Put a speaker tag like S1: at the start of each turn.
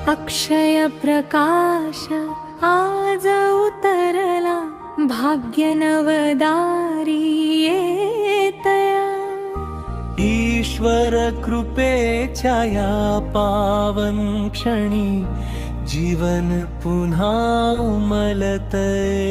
S1: अक्षय प्रकाश आज उतरला, भाग्य नवदारी येतया।
S2: ईश्वर कृपेच्या या पावन क्षणी जीवन पुन्हा उमलतय।